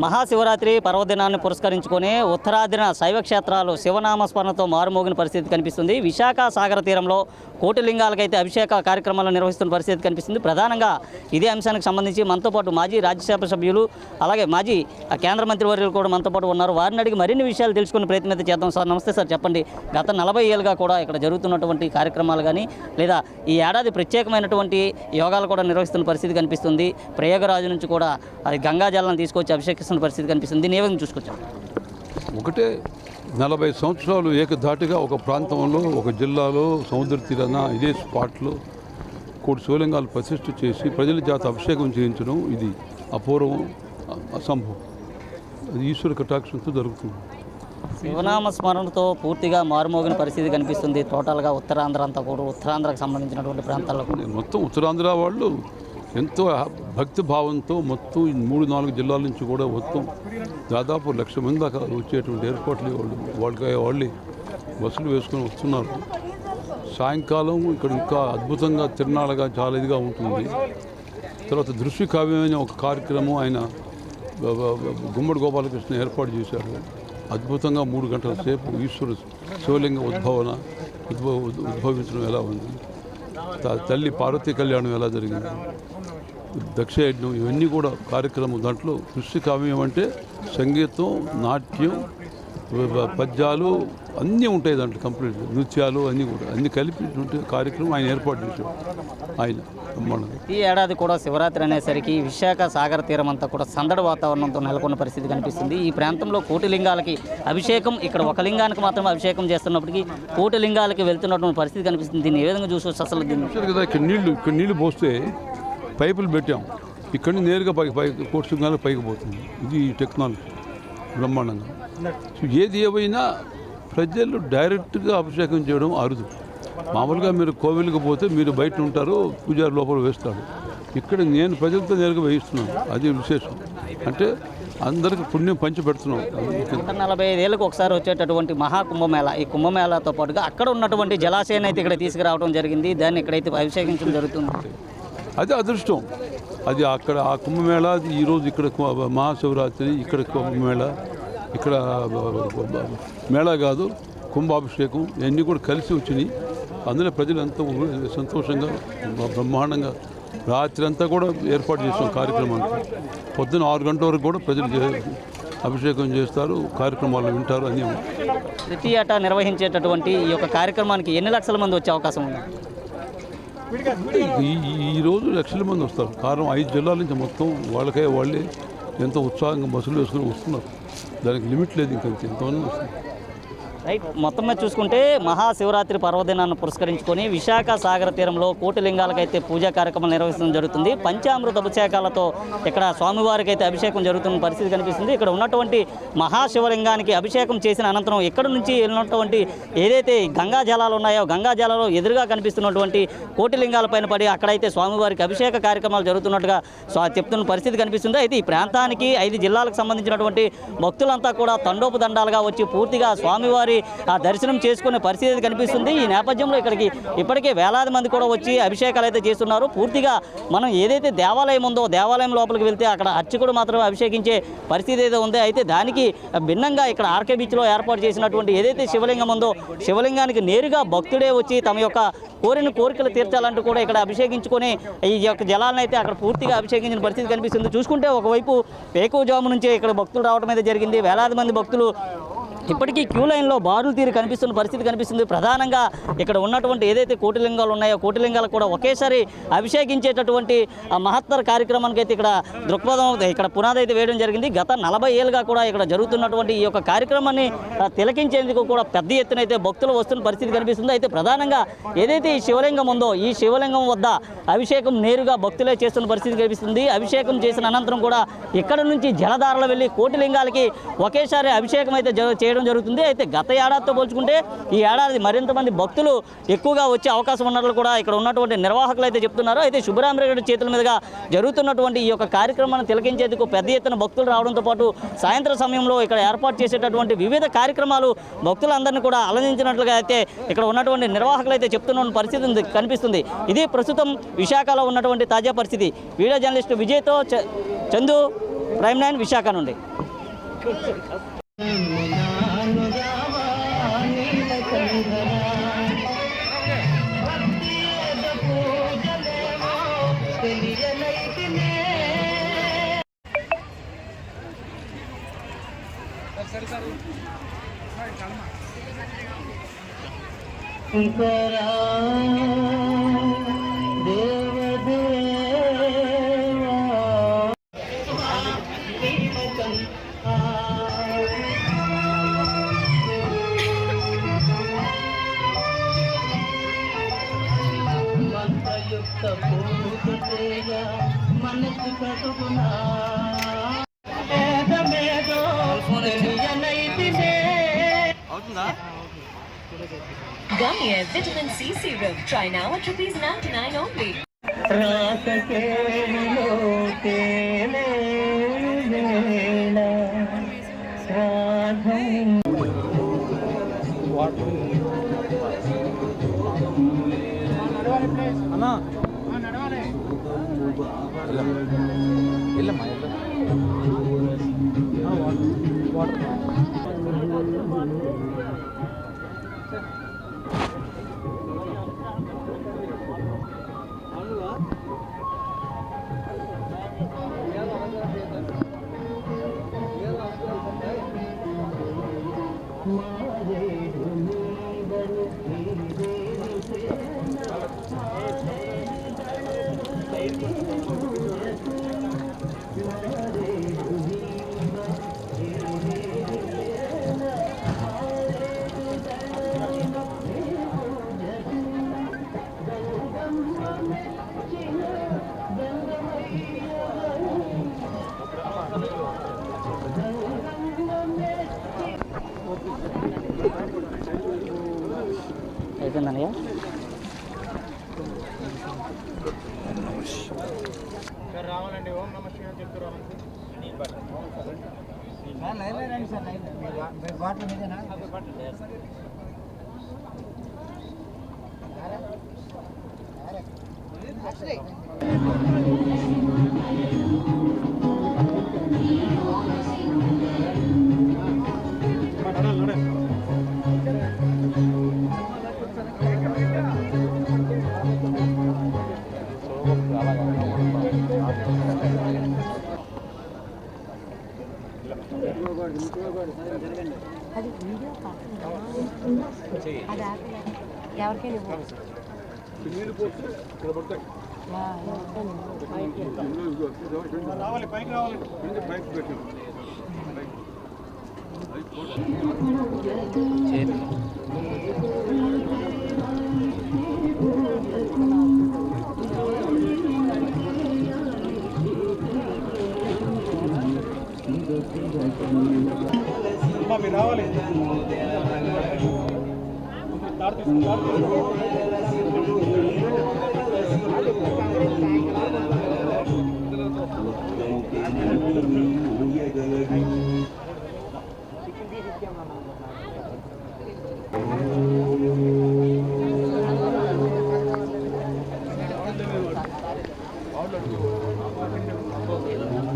మహాశివరాత్రి పర్వదినాన్ని పురస్కరించుకొని ఉత్తరాదిన శైవ క్షేత్రాలు శివనామస్మరణతో మారుమోగిన పరిస్థితి కనిపిస్తుంది. విశాఖ సాగర తీరంలో కోటిలింగాలకైతే అభిషేక కార్యక్రమాలు నిర్వహిస్తున్న పరిస్థితి కనిపిస్తుంది. ప్రధానంగా ఇదే అంశానికి సంబంధించి మనతో పాటు మాజీ రాజ్యసభ సభ్యులు అలాగే మాజీ కేంద్ర మంత్రివర్యులు కూడా మనతో పాటు ఉన్నారు. వారిని అడిగి మరిన్ని విషయాలు తెలుసుకునే ప్రయత్నం అయితే చేద్దాం. సార్ నమస్తే సార్, చెప్పండి, గత 40 ఏళ్ళుగా కూడా ఇక్కడ జరుగుతున్నటువంటి కార్యక్రమాలు కానీ లేదా ఈ ఏడాది ప్రత్యేకమైనటువంటి యోగాలు కూడా నిర్వహిస్తున్న పరిస్థితి కనిపిస్తుంది. ప్రయాగరాజు నుంచి కూడా అది గంగా జలాన్ని తీసుకొచ్చి అభిషేకిస్తున్న పరిస్థితి కనిపిస్తుంది. దీన్ని ఏ విధంగా చూసుకొచ్చాం? ఒకటే 40 సంవత్సరాలు ఏకధాటిగా ఒక ప్రాంతంలో ఒక జిల్లాలో సముద్ర తీరాన ఇదే స్పాట్లో కోటి శివలింగాలు ప్రతిష్ఠ చేసి ప్రజల చేత అభిషేకం చేయించడం ఇది అపూర్వం, అసంభవం. అది ఈశ్వర కటాక్షంతో జరుగుతుంది. శివనామ స్మరణతో పూర్తిగా మారుమోగిన పరిస్థితి కనిపిస్తుంది. టోటల్గా ఉత్తరాంధ్ర అంతా కూడా ఉత్తరాంధ్రకు సంబంధించినటువంటి ప్రాంతాల్లో మొత్తం ఉత్తరాంధ్ర వాళ్ళు ఎంతో భక్తి భావంతో మొత్తం 3-4 జిల్లాల నుంచి కూడా మొత్తం దాదాపు 1,00,000 మంది దాకా వచ్చేటువంటి ఏర్పాట్లు వాళ్ళే బస్సులు వేసుకొని వస్తున్నారు. సాయంకాలం ఇక్కడ ఇంకా అద్భుతంగా తిరునాళ్ళగా చాలా ఇదిగా ఉంటుంది. తర్వాత దృశ్య కావ్యమైన ఒక కార్యక్రమం ఆయన గుమ్మడి గోపాలకృష్ణ ఏర్పాటు చేశారు. అద్భుతంగా 3 గంటల సేపు ఈశ్వరు శివలింగ ఉద్భవించడం ఎలా ఉంది, తల్లి పార్వతీ కళ్యాణం ఎలా జరిగింది, దక్షయజ్ఞం, ఇవన్నీ కూడా కార్యక్రమం. దాంట్లో దృశ్య కావ్యం అంటే సంగీతం, నాట్యం, పద్యాలు అన్నీ ఉంటాయి దాంట్లో. కంప్లీట్ నృత్యాలు అన్నీ కలిపి కార్యక్రమం ఆయన ఏర్పాటు చేశాడు. ఆయన ఈ ఏడాది కూడా శివరాత్రి అనేసరికి విశాఖ సాగర తీరం అంతా కూడా సందడి వాతావరణంతో నెలకొన్న పరిస్థితి కనిపిస్తుంది. ఈ ప్రాంతంలో కోటిలింగాలకి అభిషేకం, ఇక్కడ ఒక లింగానికి మాత్రమే అభిషేకం చేస్తున్నప్పటికీ కోటిలింగాలకి వెళ్తున్నటువంటి పరిస్థితి కనిపిస్తుంది. దీన్ని ఏ విధంగా చూసుకోవచ్చు? అసలు కదా ఇక్కడ నీళ్లు పోస్తే పైపులు పెట్టాం, ఇక్కడి నుంచి నేరుగా కోటిలింగాలకు పైకి పోతుంది. ఇది టెక్నాలజీ బ్రహ్మాండంగా. సో ఏది ఏమైనా ప్రజలు డైరెక్ట్గా అభిషేకం చేయడం అరుదు. మామూలుగా మీరు కోవిల్కి పోతే మీరు బయట ఉంటారు, పూజారి లోపల వేస్తాడు. ఇక్కడ నేను ప్రజలతో నేరుగా వేయిస్తున్నాను. అది విశేషం. అంటే అందరికి పుణ్యం పంచి పెడుతున్నాం. 45 ఏళ్ళకు ఒకసారి వచ్చేటటువంటి మహాకుంభమేళ, ఈ కుంభమేళతో పాటుగా అక్కడ ఉన్నటువంటి జలాశయాన్ని అయితే ఇక్కడ తీసుకురావడం జరిగింది. దాన్ని ఇక్కడైతే అభిషేకించడం జరుగుతుంది. అదే అదృష్టం. అది అక్కడ ఆ కుంభమేళ, ఈరోజు ఇక్కడ మహాశివరాత్రి, ఇక్కడ కుంభమేళ, ఇక్కడ మేళా కాదు కుంభాభిషేకం, ఇవన్నీ కూడా కలిసి వచ్చినాయి. అందులో ప్రజలు ఎంతో సంతోషంగా బ్రహ్మాండంగా రాత్రి అంతా కూడా ఏర్పాటు చేసాం కార్యక్రమానికి. పొద్దున్న 6 గంటల వరకు కూడా ప్రజలు అభిషేకం చేస్తారు, కార్యక్రమాలు వింటారు. అన్నీ ప్రతి ఏటా నిర్వహించేటటువంటి ఈ యొక్క కార్యక్రమానికి ఎన్ని లక్షల మంది వచ్చే అవకాశం ఉంది? ఈరోజు లక్షల మంది వస్తారు. కారణం 5 జిల్లాల నుంచి మొత్తం వాళ్ళే ఎంతో ఉత్సాహంగా బస్సులు వేసుకొని వస్తున్నారు. దానికి లిమిట్ లేదు. ఇంకా ఎంతమంది వస్తుంది. రైట్, మొత్తం మీద చూసుకుంటే మహాశివరాత్రి పర్వదినాన్ని పురస్కరించుకొని విశాఖ సాగర తీరంలో కోటిలింగాలకైతే పూజా కార్యక్రమం నిర్వహించడం జరుగుతుంది. పంచామృత అభిషేకాలతో ఇక్కడ స్వామివారికి అయితే అభిషేకం జరుగుతున్న పరిస్థితి కనిపిస్తుంది. ఇక్కడ ఉన్నటువంటి మహాశివలింగానికి అభిషేకం చేసిన అనంతరం ఇక్కడ నుంచి వెళ్ళినటువంటి ఏదైతే గంగా జలాలు ఉన్నాయో గంగా జలాలు ఎదురుగా కనిపిస్తున్నటువంటి కోటిలింగాలపైన పడి అక్కడైతే స్వామివారికి అభిషేక కార్యక్రమాలు జరుగుతున్నట్టుగా చెప్తున్న పరిస్థితి కనిపిస్తుంది. అయితే ఈ ప్రాంతానికి 5 జిల్లాలకు సంబంధించినటువంటి భక్తులంతా కూడా తండోపదండాలుగా వచ్చి పూర్తిగా స్వామివారి ఆ దర్శనం చేసుకునే పరిస్థితి కనిపిస్తుంది. ఈ నేపథ్యంలో ఇక్కడికి ఇప్పటికే వేలాది మంది కూడా వచ్చి అభిషేకాలు అయితే చేస్తున్నారు. పూర్తిగా మనం ఏదైతే దేవాలయం ఉందో దేవాలయం లోపలికి వెళ్తే అక్కడ అర్చకుడు మాత్రమే అభిషేకించే పరిస్థితి ఏదో ఉందో, అయితే దానికి భిన్నంగా ఇక్కడ ఆర్కే బీచ్లో ఏర్పాటు చేసినటువంటి ఏదైతే శివలింగం ఉందో శివలింగానికి నేరుగా భక్తుడే వచ్చి తమ యొక్క కోరికలు తీర్చాలంటూ కూడా ఇక్కడ అభిషేకించుకొని ఈ యొక్క జలాలను అయితే అక్కడ పూర్తిగా అభిషేకించిన పరిస్థితి కనిపిస్తుంది. చూసుకుంటే ఒకవైపు వేకువజాము నుంచే ఇక్కడ భక్తులు రావడం అయితే జరిగింది. వేలాది మంది భక్తులు ఇప్పటికీ క్యూ లైన్లో బారులు తీరి కనిపిస్తున్న పరిస్థితి కనిపిస్తుంది. ప్రధానంగా ఇక్కడ ఉన్నటువంటి ఏదైతే కోటిలింగాలు ఉన్నాయో కోటిలింగాలకు కూడా ఒకేసారి అభిషేకించేటటువంటి మహత్తర కార్యక్రమానికి అయితే ఇక్కడ దృక్పథం ఇక్కడ పునాది అయితే వేయడం జరిగింది. గత 40 ఏళ్ళుగా కూడా ఇక్కడ జరుగుతున్నటువంటి ఈ యొక్క కార్యక్రమాన్ని తిలకించేందుకు కూడా పెద్ద ఎత్తున అయితే భక్తులు వస్తున్న పరిస్థితి కనిపిస్తుంది. అయితే ప్రధానంగా ఏదైతే ఈ శివలింగం ఉందో ఈ శివలింగం వద్ద అభిషేకం నేరుగా భక్తులే చేస్తున్న పరిస్థితి కనిపిస్తుంది. అభిషేకం చేసిన అనంతరం కూడా ఇక్కడ నుంచి జలధారలు వెళ్ళి కోటిలింగాలకి ఒకేసారి అభిషేకం అయితే చేయడం జరుగుతుంది. అయితే గత ఏడాదితో పోల్చుకుంటే ఈ ఏడాది మరింత మంది భక్తులు ఎక్కువగా వచ్చే అవకాశం ఉన్నట్లు కూడా ఇక్కడ ఉన్నటువంటి నిర్వాహకులు అయితే చెప్తున్నారు. అయితే శుభరామరెడ్డి చేతుల మీదుగా జరుగుతున్నటువంటి ఈ యొక్క కార్యక్రమాన్ని తిలకించేందుకు పెద్ద ఎత్తున భక్తులు రావడంతో పాటు సాయంత్రం సమయంలో ఇక్కడ ఏర్పాటు చేసేటటువంటి వివిధ కార్యక్రమాలు భక్తులందరినీ కూడా అలరించినట్లుగా అయితే ఇక్కడ ఉన్నటువంటి నిర్వాహకులు అయితే చెప్తున్న పరిస్థితి కనిపిస్తుంది. ఇది ప్రస్తుతం విశాఖలో ఉన్నటువంటి తాజా పరిస్థితి. వీడియో జర్నలిస్టు విజయ్తో చందు, ప్రైమ్ 9 విశాఖ నుండి. Gummy Vitamin C Serum. Try now at ₹99 only. అయిపోయిందన్నయ్య. రావాలండి. ఓం నమ శివాయ చెప్తారు. బాటిల్ మీదేనా? రావాలి, పైకి రావాలి. మీరు రావాలి. చికెన్ తీసి ఇచ్చామన్నా.